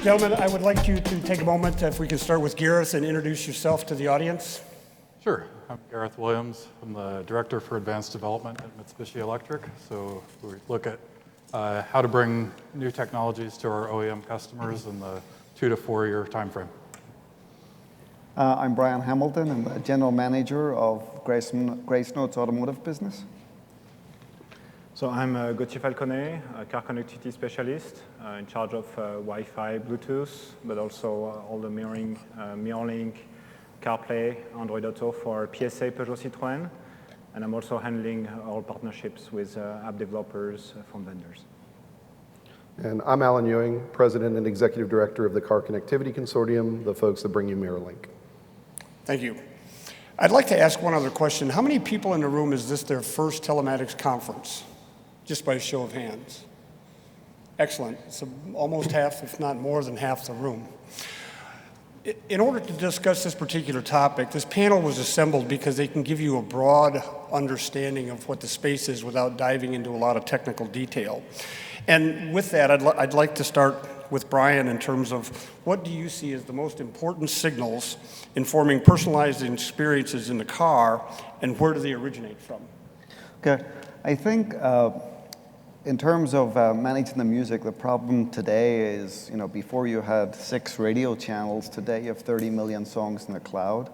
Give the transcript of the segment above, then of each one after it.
Gentlemen, I would like you to take a moment, if we can start with Gareth, and introduce yourself to the audience. Sure. I'm Gareth Williams. I'm the Director for Advanced Development at Mitsubishi Electric. So we look at how to bring new technologies to our OEM customers in the 2 to 4 year time frame. I'm Brian Hamilton. I'm the General Manager of Grace Note's automotive business. So I'm Gauthier Falconet, a car connectivity specialist in charge of Wi-Fi, Bluetooth, but also all the mirroring, MirrorLink, CarPlay, Android Auto for PSA, Peugeot, Citroën. And I'm also handling all partnerships with app developers from vendors. And I'm Alan Ewing, President and Executive Director of the Car Connectivity Consortium, the folks that bring you MirrorLink. Thank you. I'd like to ask one other question. How many people in the room is this their first telematics conference? Just by a show of hands. Excellent. So almost half, if not more than half the room. In order to discuss this particular topic, this panel was assembled because they can give you a broad understanding of what the space is without diving into a lot of technical detail. And with that, I'd like to start with Brian in terms of what do you see as the most important signals informing personalized experiences in the car, and where do they originate from? Okay, I think in terms of managing the music, the problem today is, before you had 6 radio channels, today you have 30 million songs in the cloud.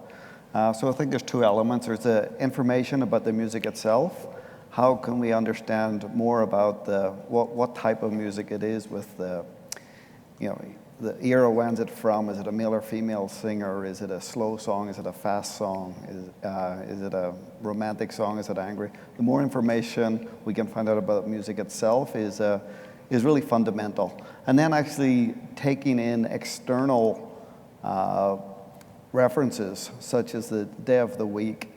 So I think there's 2 elements. There's the information about the music itself. How can we understand more about what type of music it is with the era, when's it from? Is it a male or female singer? Is it a slow song? Is it a fast song? Is it a romantic song? Is it angry? The more information we can find out about music itself is really fundamental. And then actually taking in external references, such as the day of the week,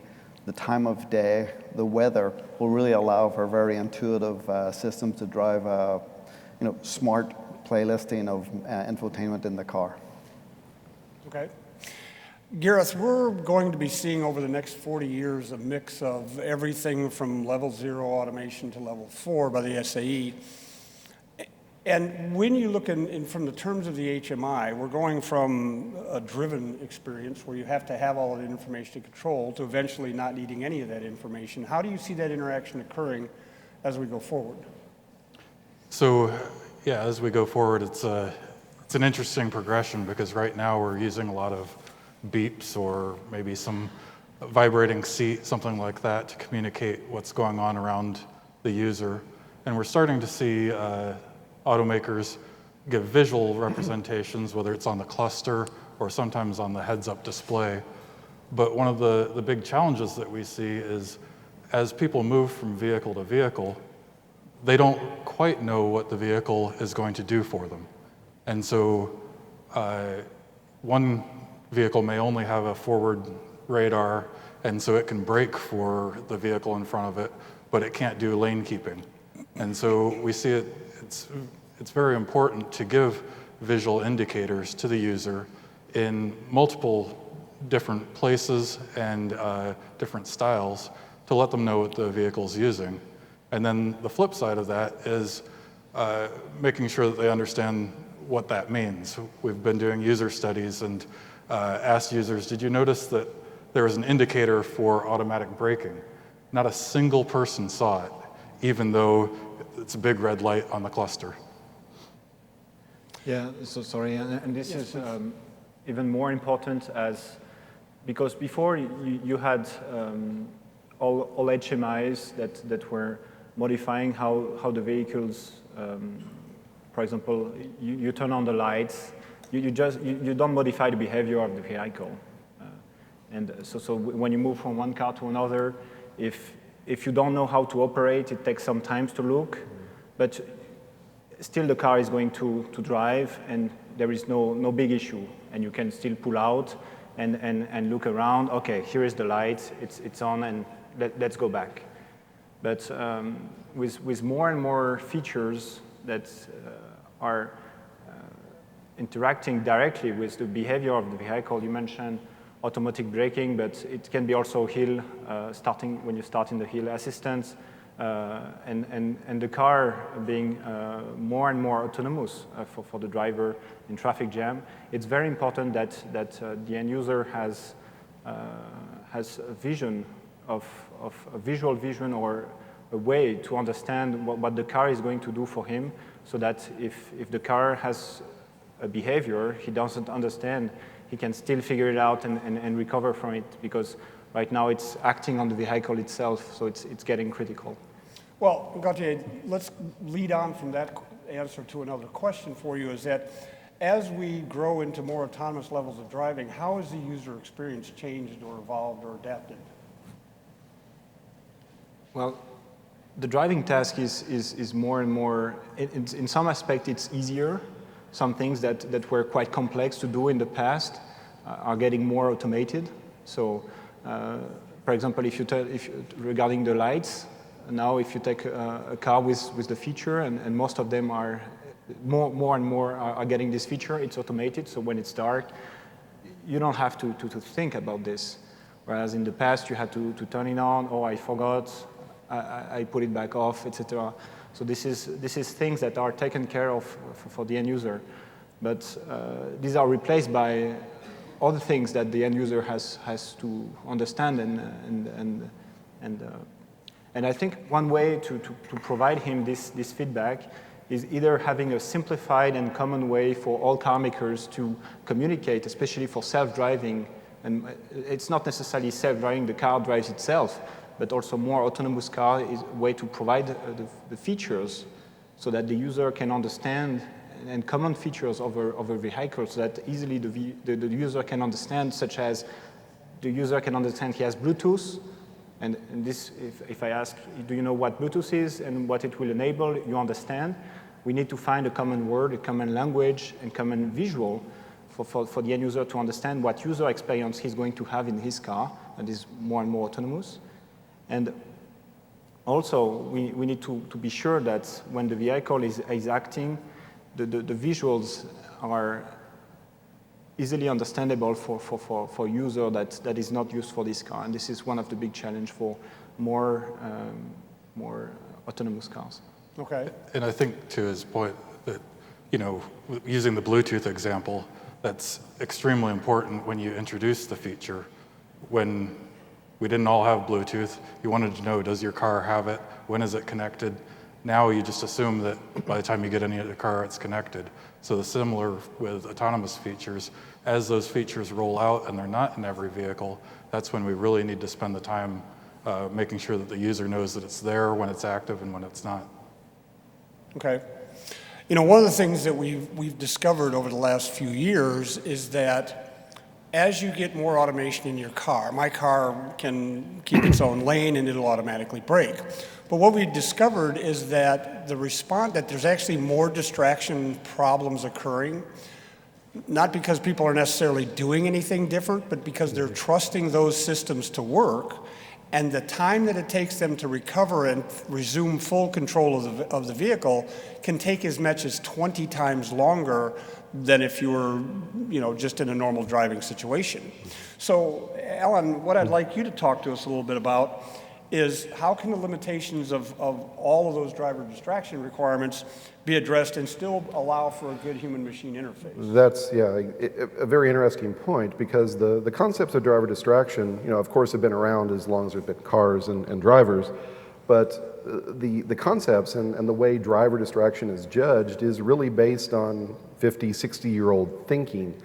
the time of day, the weather, will really allow for very intuitive systems to drive smart playlisting of infotainment in the car. Okay. Gareth, we're going to be seeing over the next 40 years a mix of everything from level 0 automation to level 4 by the SAE. And when you look from the terms of the HMI, we're going from a driven experience where you have to have all of the information to control to eventually not needing any of that information. How do you see that interaction occurring as we go forward? So, yeah, as we go forward, it's an interesting progression, because right now we're using a lot of beeps or maybe some vibrating seat, something like that, to communicate what's going on around the user. And we're starting to see automakers give visual representations, whether it's on the cluster or sometimes on the heads-up display. But one of the big challenges that we see is, as people move from vehicle to vehicle, they don't quite know what the vehicle is going to do for them. And so one vehicle may only have a forward radar, and so it can brake for the vehicle in front of it, but it can't do lane keeping. And so we see it's very important to give visual indicators to the user in multiple different places and different styles to let them know what the vehicle's using. And then the flip side of that is making sure that they understand what that means. We've been doing user studies and asked users, did you notice that there was an indicator for automatic braking? Not a single person saw it, even though it's a big red light on the cluster. Yeah, so sorry, and this is even more important because before you had all HMIs that were modifying how the vehicles, for example, you turn on the lights, you don't modify the behavior of the vehicle. And so when you move from one car to another, if you don't know how to operate, it takes some time to look, but still the car is going to drive, and there is no big issue, and you can still pull out and look around. Okay, here is the light, it's on, and let's go back. But with more and more features that are interacting directly with the behavior of the vehicle, you mentioned automatic braking, but it can be also hill, starting when you start in the hill assistance, and the car being more and more autonomous for the driver in traffic jam, it's very important that the end user has a vision of a visual vision or a way to understand what the car is going to do for him, so that if the car has a behavior he doesn't understand, he can still figure it out and recover from it, because right now it's acting on the vehicle itself, so it's getting critical. Well, Gautier, let's lead on from that answer to another question for you, is that as we grow into more autonomous levels of driving, how has the user experience changed or evolved or adapted? Well, the driving task is more and more, in some aspect it's easier. Some things that were quite complex to do in the past are getting more automated. So, for example, regarding the lights, now if you take a car with the feature, and most of them are, more and more are getting this feature, it's automated, so when it's dark, you don't have to think about this. Whereas in the past, you had to turn it on, oh, I forgot, I put it back off, etc. So this is things that are taken care of for the end user. But these are replaced by other things that the end user has to understand, and I think one way to provide him this feedback is either having a simplified and common way for all car makers to communicate, especially for self-driving. And it's not necessarily self-driving, the car drives itself, but also more autonomous car is a way to provide the features so that the user can understand, and common features of a vehicle, so that easily the user can understand, such as the user can understand he has Bluetooth. And this, if I ask, do you know what Bluetooth is and what it will enable, you understand. We need to find a common word, a common language, and common visual for the end user to understand what user experience he's going to have in his car that is more and more autonomous. And also, we need to be sure that when the vehicle is acting, the visuals are easily understandable for a user that is not used for this car. And this is one of the big challenges for more autonomous cars. Okay. And I think to his point that, using the Bluetooth example, that's extremely important when you introduce the feature. When we didn't all have Bluetooth, you wanted to know, does your car have it? When is it connected? Now you just assume that by the time you get into the car, it's connected. So similar with autonomous features, as those features roll out and they're not in every vehicle, that's when we really need to spend the time making sure that the user knows that it's there when it's active and when it's not. Okay. One of the things that we've discovered over the last few years is that as you get more automation in your car, my car can keep its own lane and it'll automatically brake. But what we discovered is that that there's actually more distraction problems occurring, not because people are necessarily doing anything different, but because they're trusting those systems to work, and the time that it takes them to recover and resume full control of the vehicle can take as much as 20 times longer than if you were, just in a normal driving situation. So, Alan, what I'd like you to talk to us a little bit about is how can the limitations of all of those driver distraction requirements be addressed and still allow for a good human-machine interface? That's, a very interesting point, because the concepts of driver distraction, of course, have been around as long as there have been cars and drivers, but the concepts and the way driver distraction is judged is really based on 50, 60-year-old thinking.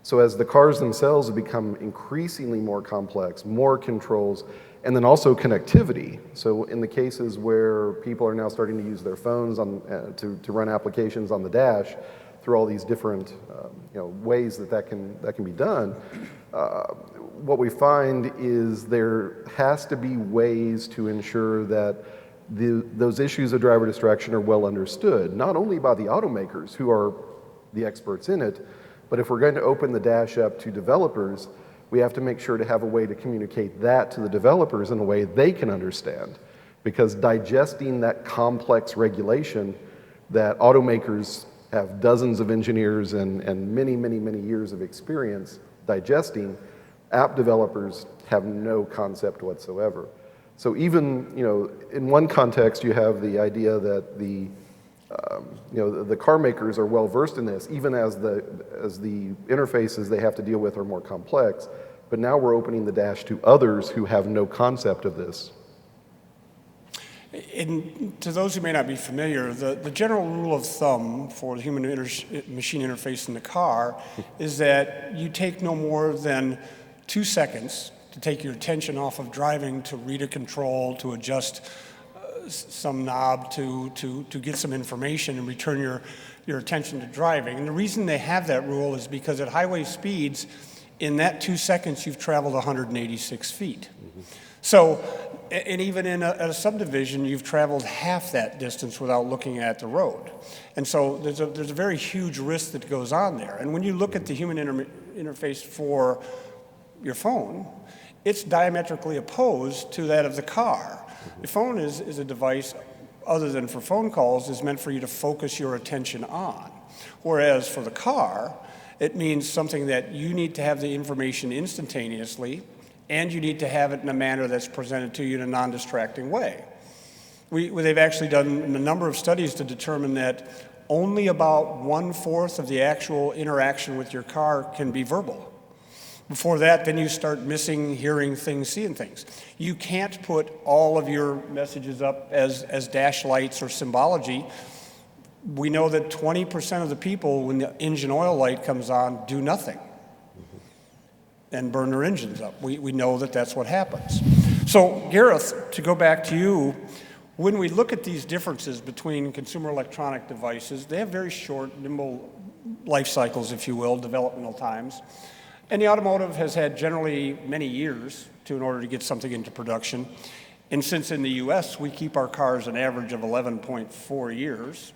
So as the cars themselves have become increasingly more complex, more controls, and then also connectivity. So in the cases where people are now starting to use their phones to run applications on the dash, through all these different ways that can be done, what we find is there has to be ways to ensure that those issues of driver distraction are well understood, not only by the automakers who are the experts in it, but if we're going to open the dash up to developers, we have to make sure to have a way to communicate that to the developers in a way they can understand. Because digesting that complex regulation that automakers have dozens of engineers and many, many, many years of experience digesting, app developers have no concept whatsoever. So even, in one context, you have the idea that the car makers are well versed in this, even as the interfaces they have to deal with are more complex. But now we're opening the dash to others who have no concept of this. And to those who may not be familiar, the general rule of thumb for the human-machine interface in the car is that you take no more than 2 seconds to take your attention off of driving, to read a control, to adjust some knob, to get some information and return your attention to driving. And the reason they have that rule is because at highway speeds, in that 2 seconds, you've traveled 186 feet. So, and even in a subdivision, you've traveled half that distance without looking at the road. And so there's a very huge risk that goes on there. And when you look at the human interface for your phone, it's diametrically opposed to that of the car. The phone is a device, other than for phone calls, is meant for you to focus your attention on. Whereas for the car, it means something that you need to have the information instantaneously, and you need to have it in a manner that's presented to you in a non-distracting way. They've actually done a number of studies to determine that only about 1/4 of the actual interaction with your car can be verbal. Before that, then you start missing, hearing things, seeing things. You can't put all of your messages up as dash lights or symbology. We know that 20% of the people, when the engine oil light comes on, do nothing and burn their engines up. We know that that's what happens. So, Gareth, to go back to you, when we look at these differences between consumer electronic devices, they have very short, nimble life cycles, if you will, developmental times. And the automotive has had generally many years in order to get something into production. And since in the US, we keep our cars an average of 11.4 years,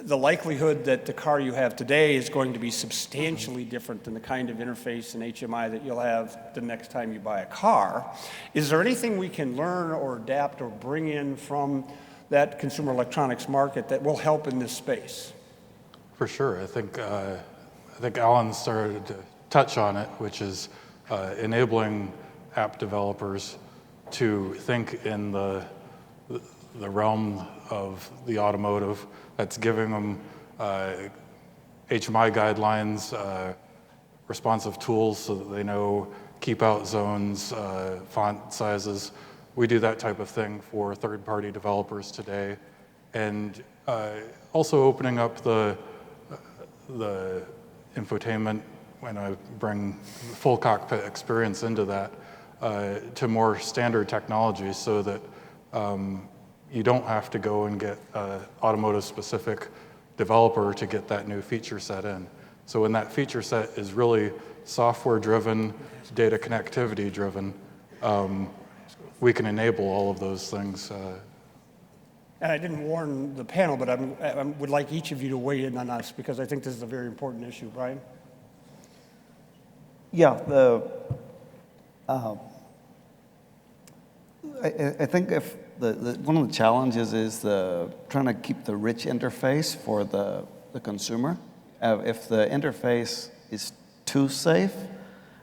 the likelihood that the car you have today is going to be substantially different than the kind of interface and HMI that you'll have the next time you buy a car. Is there anything we can learn or adapt or bring in from that consumer electronics market that will help in this space? For sure. I think Alan started to touch on it, which is enabling app developers to think in the realm of the automotive. That's giving them HMI guidelines, responsive tools so that they know keep out zones, font sizes. We do that type of thing for third-party developers today. And also opening up the infotainment, when I bring full cockpit experience into that, to more standard technologies so that you don't have to go and get an automotive-specific developer to get that new feature set in. So when that feature set is really software-driven, data connectivity-driven, we can enable all of those things. And I didn't warn the panel, but I would like each of you to weigh in on us because I think this is a very important issue. Brian? Yeah, I think if one of the challenges is trying to keep the rich interface for the consumer. If the interface is too safe,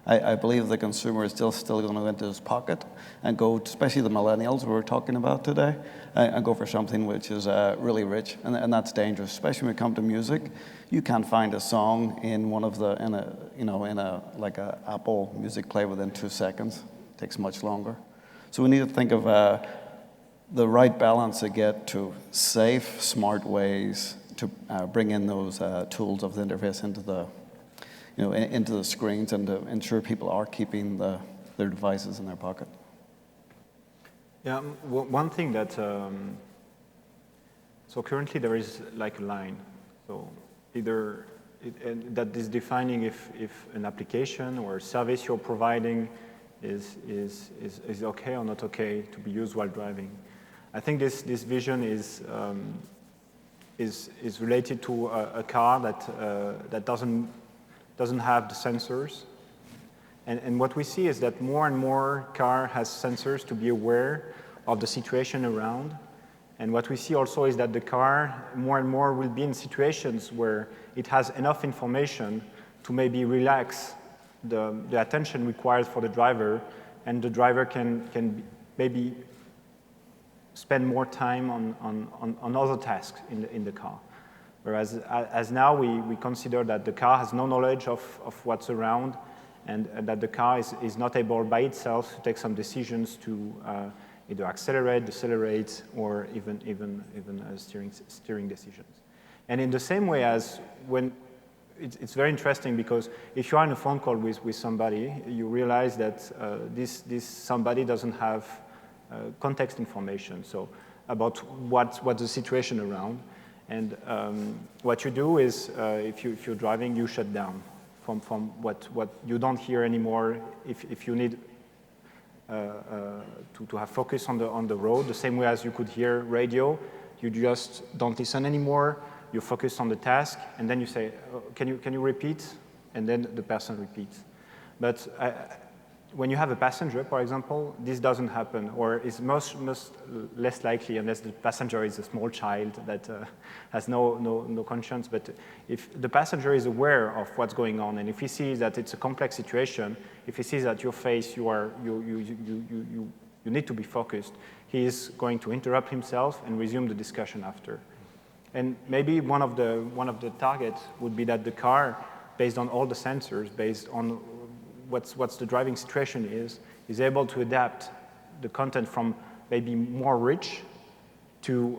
I believe the consumer is still going to go into his pocket and go, especially the millennials we were talking about today, and go for something which is really rich, and that's dangerous, especially when we come to music. You can't find a song in one of like a Apple Music Play within 2 seconds. It takes much longer. So we need to think of the right balance to get to safe, smart ways to bring in those tools of the interface into the screens and to ensure people are keeping their devices in their pocket. Yeah, one thing that, so currently there is like a line. So either that is defining if an application or a service you're providing is okay or not okay to be used while driving. I think this vision is related to a car that doesn't have the sensors. And what we see is that more and more car has sensors to be aware of the situation around. And what we see also is that the car more and more will be in situations where it has enough information to maybe relax the attention required for the driver and the driver can maybe spend more time on other tasks in the car. Whereas as now we consider that the car has no knowledge of what's around, and that the car is not able by itself to take some decisions to either accelerate, decelerate, or even steering decisions. And in the same way as when it's very interesting, because if you are on a phone call with somebody, you realize that this somebody doesn't have context information, so about what's the situation around. And what you do is, if you're driving, you shut down from what you don't hear anymore. If you need to have focus on the road, the same way as you could hear radio, you just don't listen anymore. You focus on the task, and then you say, oh, can you repeat? And then the person repeats. But when you have a passenger, for example, this doesn't happen, or is most less likely unless the passenger is a small child that has no conscience. But if the passenger is aware of what's going on, and if he sees that it's a complex situation, if he sees that your face, you need to be focused, he is going to interrupt himself and resume the discussion after. And maybe one of the targets would be that the car, based on all the sensors, based on what's the driving situation is able to adapt the content from maybe more rich to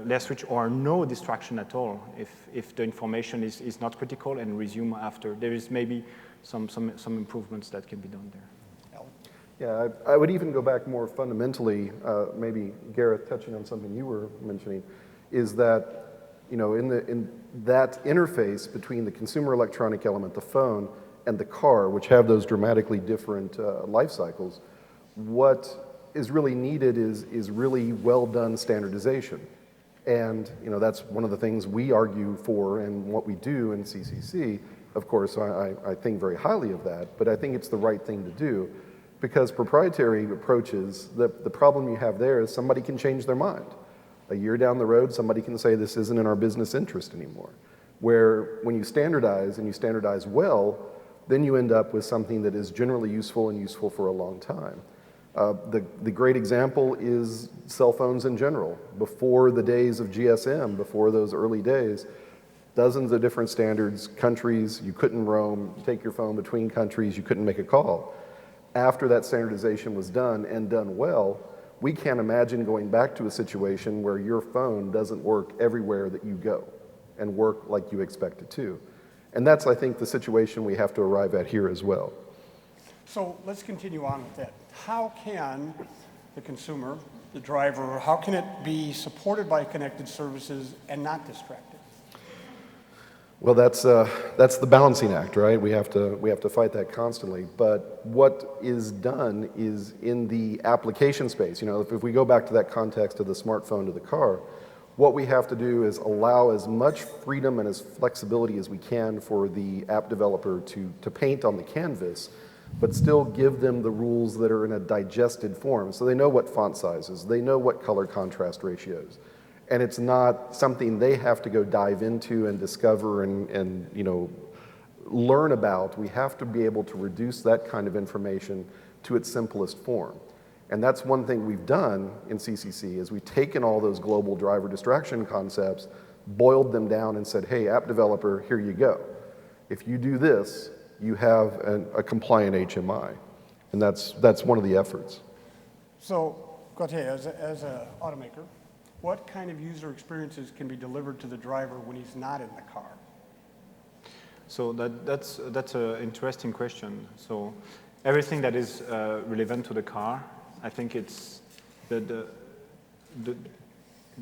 less rich or no distraction at all if the information is not critical, and resume after. There is maybe some improvements that can be done there. Yeah, I would even go back more fundamentally, maybe Gareth touching on something you were mentioning, is that, you know, in that interface between the consumer electronic element, the phone, and the car, which have those dramatically different life cycles, what is really needed is really well done standardization. And, you know, that's one of the things we argue for and what we do in CCC. Of course, I think very highly of that, but I think it's the right thing to do, because proprietary approaches, the problem you have there is somebody can change their mind. A year down the road, somebody can say this isn't in our business interest anymore. Where when you standardize, and you standardize well, then you end up with something that is generally useful and useful for a long time. The great example is cell phones in general. Before the days of GSM, before those early days, dozens of different standards, countries, you couldn't roam, take your phone between countries, you couldn't make a call. After that standardization was done, and done well, we can't imagine going back to a situation where your phone doesn't work everywhere that you go and work like you expect it to. And that's, I think, the situation we have to arrive at here as well. So let's continue on with that. How can the consumer, the driver, how can it be supported by connected services and not distracted? Well, that's the balancing act, right? We have to fight that constantly. But what is done is in the application space. You know, if we go back to that context of the smartphone to the car, what we have to do is allow as much freedom and as flexibility as we can for the app developer to paint on the canvas, but still give them the rules that are in a digested form. So they know what font sizes, they know what color contrast ratios. And it's not something they have to go dive into and discover and you know, learn about. We have to be able to reduce that kind of information to its simplest form. And that's one thing we've done in CCC, is we've taken all those global driver distraction concepts, boiled them down and said, hey, app developer, here you go. If you do this, you have a compliant HMI. And that's one of the efforts. So, Gautier, as an automaker, what kind of user experiences can be delivered to the driver when he's not in the car? So that's an interesting question. So everything that is relevant to the car, I think it's the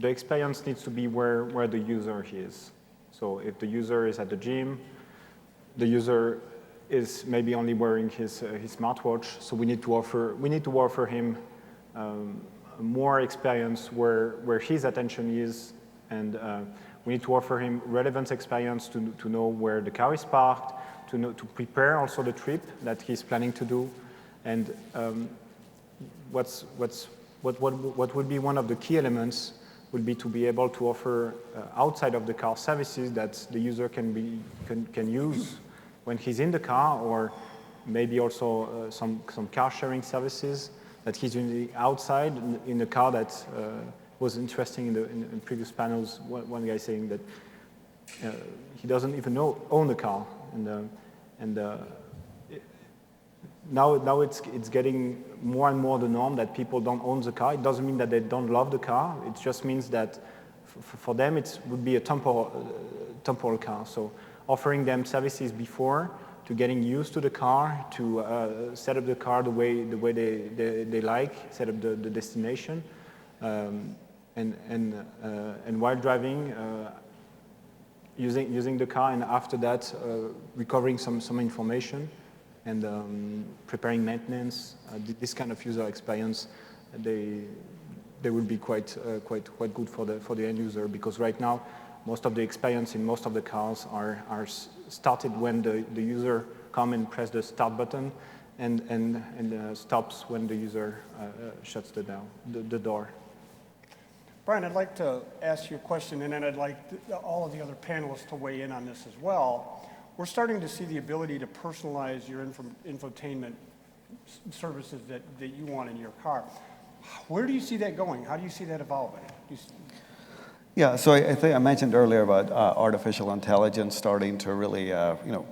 experience needs to be where the user is. So if the user is at the gym, the user is maybe only wearing his smartwatch. So we need to offer him more experience where his attention is, and we need to offer him relevant experience to know where the car is parked, to prepare also the trip that he's planning to do, and what would be one of the key elements would be to be able to offer outside of the car services that the user can use when he's in the car, or maybe also some car sharing services that he's using outside in the car. That was interesting in previous panels. One guy saying that he doesn't even own the car, and now it's getting more and more the norm that people don't own the car. It doesn't mean that they don't love the car. It just means that for them it would be a temporal car. So offering them services before, to getting used to the car, to set up the car the way they like, set up the destination, and while driving, using the car, and after that recovering some information and preparing maintenance. This kind of user experience, they will be quite good for the end user, because right now most of the experience in most of the cars are started when the user come and press the start button, and stops when the user shuts the door. Brian, I'd like to ask you a question, and then I'd like all of the other panelists to weigh in on this as well. We're starting to see the ability to personalize your infotainment services that you want in your car. Where do you see that going? How do you see that evolving? Yeah, so I think I mentioned earlier about artificial intelligence starting to really,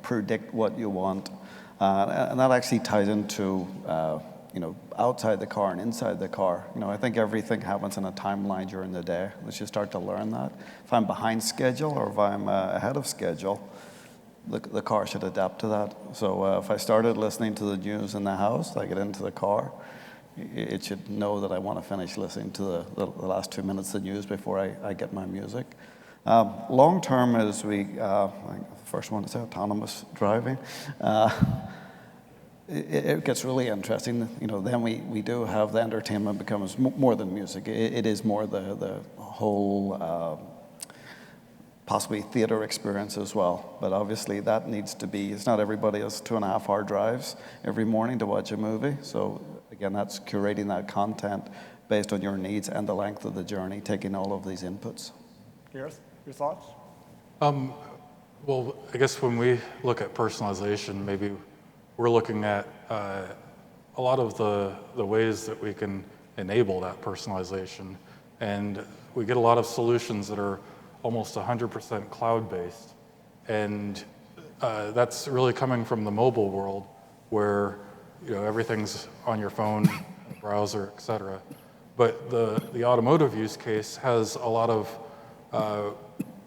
predict what you want, and that actually ties into, outside the car and inside the car. I think everything happens in a timeline during the day. Let's just start to learn that. If I'm behind schedule or if I'm ahead of schedule, the car should adapt to that. So if I started listening to the news in the house, I get into the car, it should know that I want to finish listening to the last 2 minutes of the news before I get my music. Long term, as we, I think the first one to say autonomous driving, it gets really interesting. Then we do have the entertainment becomes more than music. It is more the whole possibly theater experience as well. But obviously that needs to be, it's not everybody has 2.5-hour drives every morning to watch a movie. So again, that's curating that content based on your needs and the length of the journey, taking all of these inputs. Gareth, your thoughts? Well, I guess when we look at personalization, maybe we're looking at a lot of the ways that we can enable that personalization. And we get a lot of solutions that are almost 100% cloud-based. And that's really coming from the mobile world, where everything's on your phone, browser, et cetera. But the automotive use case has a lot of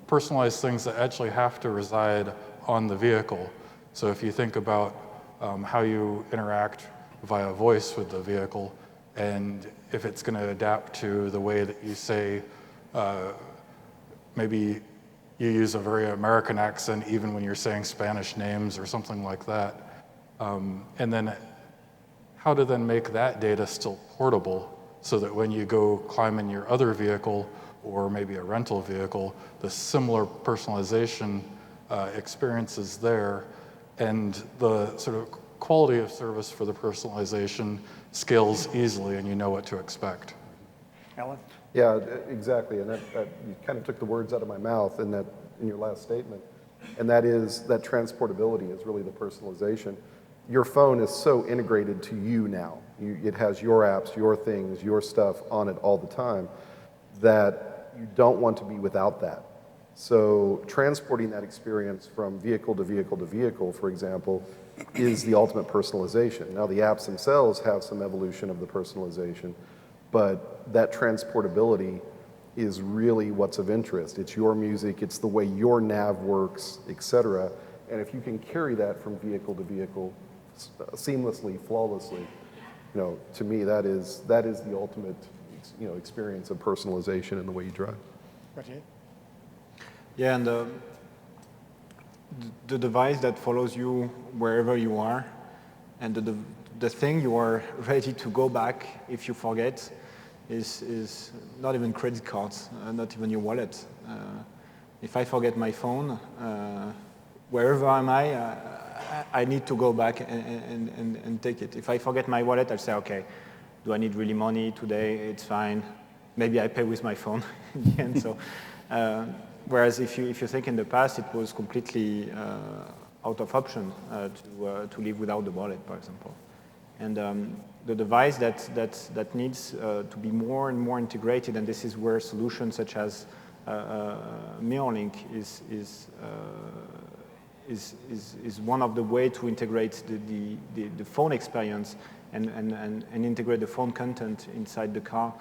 personalized things that actually have to reside on the vehicle. So if you think about how you interact via voice with the vehicle, and if it's going to adapt to the way that you say, maybe you use a very American accent even when you're saying Spanish names or something like that. And then how to then make that data still portable so that when you go climb in your other vehicle or maybe a rental vehicle, the similar personalization experience is there, and the sort of quality of service for the personalization scales easily, and you know what to expect. Alan? Yeah, exactly, and that you kind of took the words out of my mouth in your last statement, and that is that transportability is really the personalization. Your phone is so integrated to you now. It has your apps, your things, your stuff on it all the time, that you don't want to be without that. So transporting that experience from vehicle to vehicle to vehicle, for example, is the ultimate personalization. Now the apps themselves have some evolution of the personalization, but that transportability is really what's of interest. It's your music, it's the way your nav works, etc. And if you can carry that from vehicle to vehicle seamlessly, flawlessly, to me that is the ultimate, experience of personalization in the way you drive. Roger? Yeah, and the device that follows you wherever you are, and the thing you are ready to go back if you forget is not even credit cards, not even your wallet. If I forget my phone, wherever am I need to go back and take it. If I forget my wallet, I'll say, okay, do I need really money today? It's fine. Maybe I pay with my phone in the end. So, whereas if you think in the past, it was completely out of option to live without the wallet, for example. And the device that needs to be more and more integrated, and this is where solutions such as Mirrorlink is one of the way to integrate the phone experience and integrate the phone content inside the car.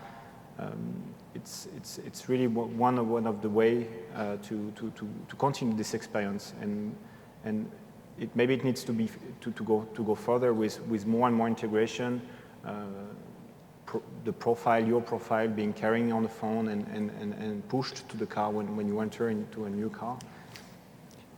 It's really one of the way to continue this experience, and maybe it needs to go further with more and more integration. Your profile being carrying on the phone and pushed to the car when you enter into a new car.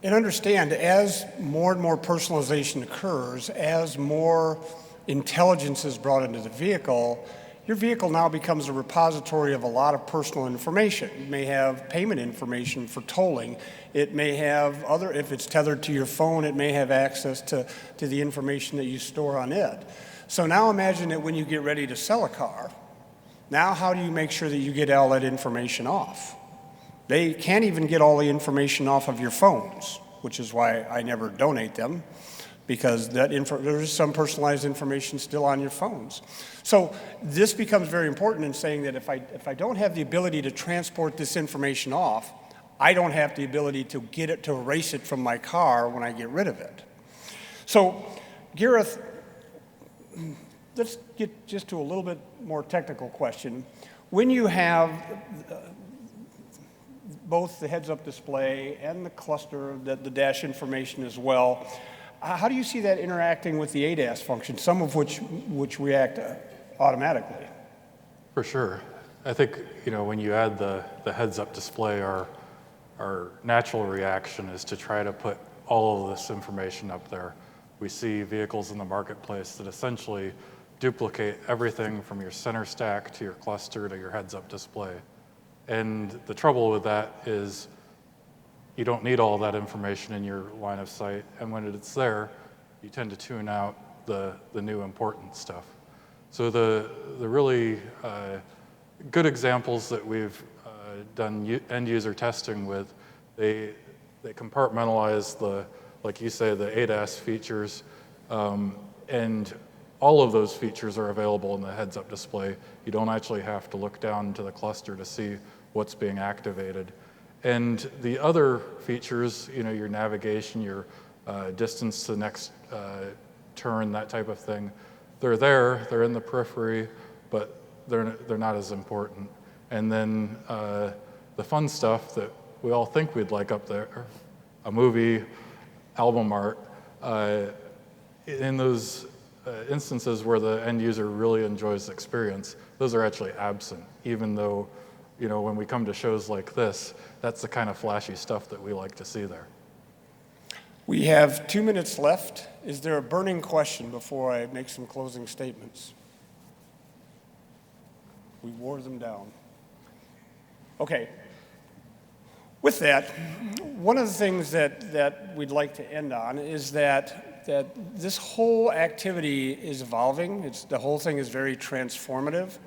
And understand, as more and more personalization occurs, as more intelligence is brought into the vehicle, your vehicle now becomes a repository of a lot of personal information. It may have payment information for tolling. It may have if it's tethered to your phone, it may have access to the information that you store on it. So now imagine that when you get ready to sell a car, now how do you make sure that you get all that information off? They can't even get all the information off of your phones, which is why I never donate them, because there is some personalized information still on your phones. So this becomes very important in saying that if I don't have the ability to transport this information off, I don't have the ability to get it, to erase it from my car when I get rid of it. So Gareth, let's get just to a little bit more technical question. When you have both the heads-up display and the cluster, the dash information as well, how do you see that interacting with the ADAS function, some of which react automatically? For sure. I think, when you add the heads-up display, our natural reaction is to try to put all of this information up there. We see vehicles in the marketplace that essentially duplicate everything from your center stack to your cluster to your heads-up display. And the trouble with that is you don't need all that information in your line of sight, and when it's there, you tend to tune out the new important stuff. So the really good examples that we've done end user testing with, they compartmentalize like you say, the ADAS features, and all of those features are available in the heads-up display. You don't actually have to look down to the cluster to see what's being activated. And the other features, your navigation, your distance to the next turn, that type of thing, they're there, they're in the periphery, but they're not as important. And then the fun stuff that we all think we'd like up there, a movie, album art, in those instances where the end user really enjoys the experience, those are actually absent, even though, when we come to shows like this, that's the kind of flashy stuff that we like to see there. We have 2 minutes left. Is there a burning question before I make some closing statements? We wore them down. Okay. With that, one of the things that we'd like to end on is that this whole activity is evolving. The whole thing is very transformative.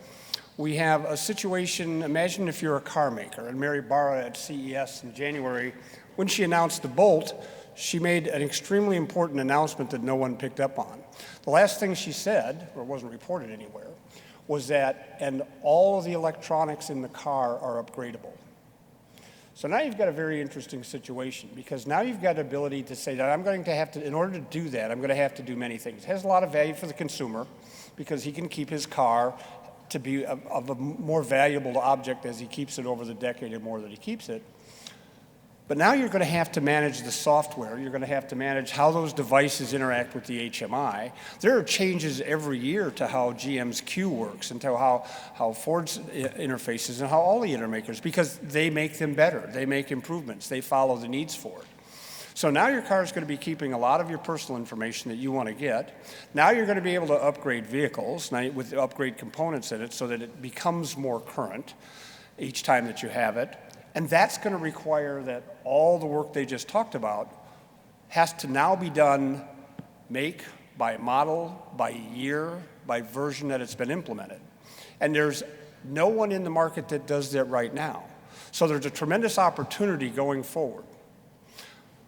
We have a situation, imagine if you're a car maker, and Mary Barra at CES in January, when she announced the Bolt, she made an extremely important announcement that no one picked up on. The last thing she said, or wasn't reported anywhere, was that, and all of the electronics in the car are upgradable. So now you've got a very interesting situation, because now you've got the ability to say that I'm going to have to, in order to do that, I'm going to have to do many things. It has a lot of value for the consumer, because he can keep his car to be of a more valuable object as he keeps it over the decade or more that he keeps it. But now you're going to have to manage the software. You're going to have to manage how those devices interact with the HMI. There are changes every year to how GM's Q works and to how Ford's interfaces and how all the automakers, because they make them better. They make improvements. They follow the needs for it. So now your car is going to be keeping a lot of your personal information that you want to get. Now you're going to be able to upgrade vehicles with upgrade components in it so that it becomes more current each time that you have it. And that's going to require that all the work they just talked about has to now be done make, by model, by year, by version that it's been implemented. And there's no one in the market that does that right now. So there's a tremendous opportunity going forward.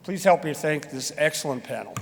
Please help me thank this excellent panel.